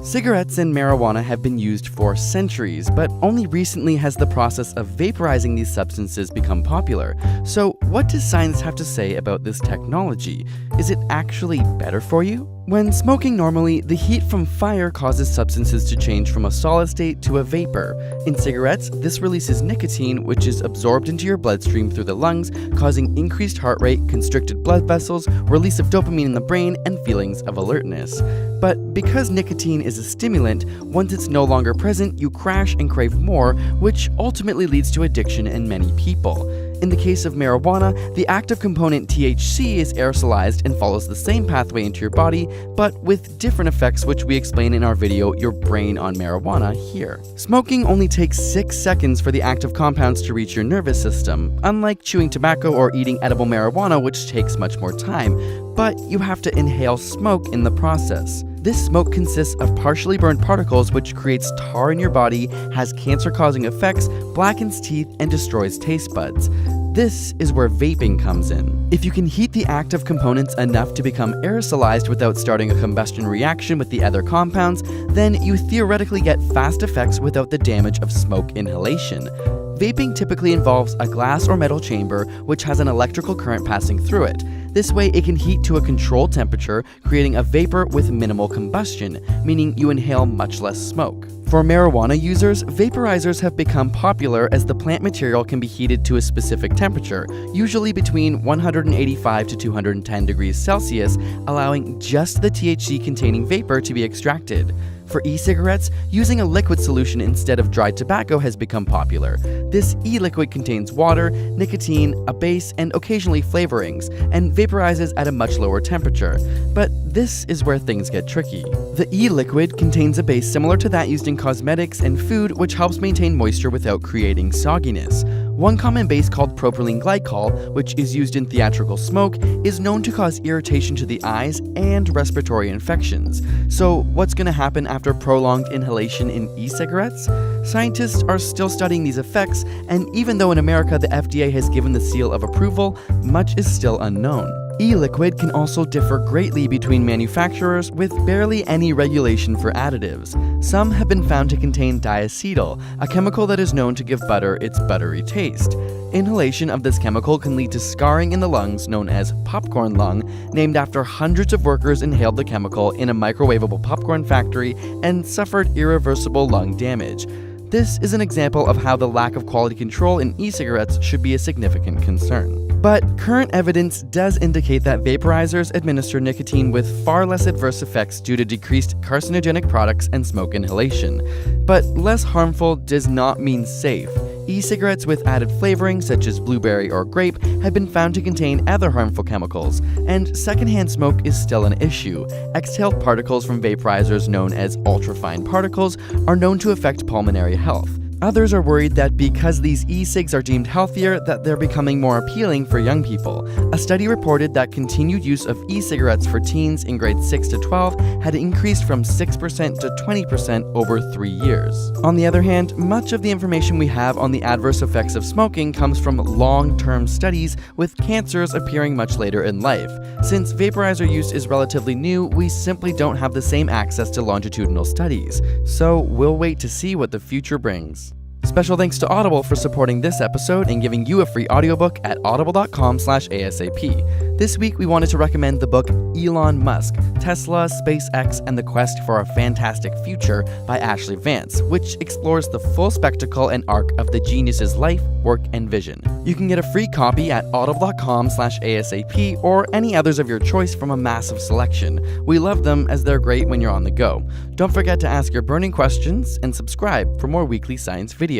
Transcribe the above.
Cigarettes and marijuana have been used for centuries, but only recently has the process of vaporizing these substances become popular. So, what does science have to say about this technology? Is it actually better for you? When smoking normally, the heat from fire causes substances to change from a solid state to a vapor. In cigarettes, this releases nicotine, which is absorbed into your bloodstream through the lungs, causing increased heart rate, constricted blood vessels, release of dopamine in the brain, and feelings of alertness. But because nicotine is a stimulant, once it's no longer present, you crash and crave more, which ultimately leads to addiction in many people. In the case of marijuana, the active component THC is aerosolized and follows the same pathway into your body, but with different effects, which we explain in our video, Your Brain on Marijuana, here. Smoking only takes 6 seconds for the active compounds to reach your nervous system, unlike chewing tobacco or eating edible marijuana, which takes much more time, but you have to inhale smoke in the process. This smoke consists of partially burned particles, which creates tar in your body, has cancer-causing effects, blackens teeth, and destroys taste buds. This is where vaping comes in. If you can heat the active components enough to become aerosolized without starting a combustion reaction with the other compounds, then you theoretically get fast effects without the damage of smoke inhalation. Vaping typically involves a glass or metal chamber which has an electrical current passing through it. This way it can heat to a controlled temperature, creating a vapor with minimal combustion, meaning you inhale much less smoke. For marijuana users, vaporizers have become popular as the plant material can be heated to a specific temperature, usually between 185 to 210 degrees Celsius, allowing just the THC-containing vapor to be extracted. For e-cigarettes, using a liquid solution instead of dried tobacco has become popular. This e-liquid contains water, nicotine, a base, and occasionally flavorings, and vaporizes at a much lower temperature. But this is where things get tricky. The e-liquid contains a base similar to that used in cosmetics and food, which helps maintain moisture without creating sogginess. One common base called propylene glycol, which is used in theatrical smoke, is known to cause irritation to the eyes and respiratory infections. So what's going to happen after prolonged inhalation in e-cigarettes? Scientists are still studying these effects, and even though in America the FDA has given the seal of approval, much is still unknown. E-liquid can also differ greatly between manufacturers, with barely any regulation for additives. Some have been found to contain diacetyl, a chemical that is known to give butter its buttery taste. Inhalation of this chemical can lead to scarring in the lungs known as popcorn lung, named after hundreds of workers inhaled the chemical in a microwavable popcorn factory and suffered irreversible lung damage. This is an example of how the lack of quality control in e-cigarettes should be a significant concern. But current evidence does indicate that vaporizers administer nicotine with far less adverse effects due to decreased carcinogenic products and smoke inhalation. But less harmful does not mean safe. E-cigarettes with added flavoring such as blueberry or grape have been found to contain other harmful chemicals, and secondhand smoke is still an issue. Exhaled particles from vaporizers known as ultrafine particles are known to affect pulmonary health. Others are worried that because these e-cigs are deemed healthier, that they're becoming more appealing for young people. A study reported that continued use of e-cigarettes for teens in grades 6 to 12 had increased from 6% to 20% over 3 years. On the other hand, much of the information we have on the adverse effects of smoking comes from long-term studies, with cancers appearing much later in life. Since vaporizer use is relatively new, we simply don't have the same access to longitudinal studies. So we'll wait to see what the future brings. Special thanks to Audible for supporting this episode and giving you a free audiobook at audible.com/ASAP. This week, we wanted to recommend the book Elon Musk, Tesla, SpaceX, and the Quest for a Fantastic Future by Ashley Vance, which explores the full spectacle and arc of the genius's life, work, and vision. You can get a free copy at audible.com/ASAP or any others of your choice from a massive selection. We love them as they're great when you're on the go. Don't forget to ask your burning questions and subscribe for more weekly science videos.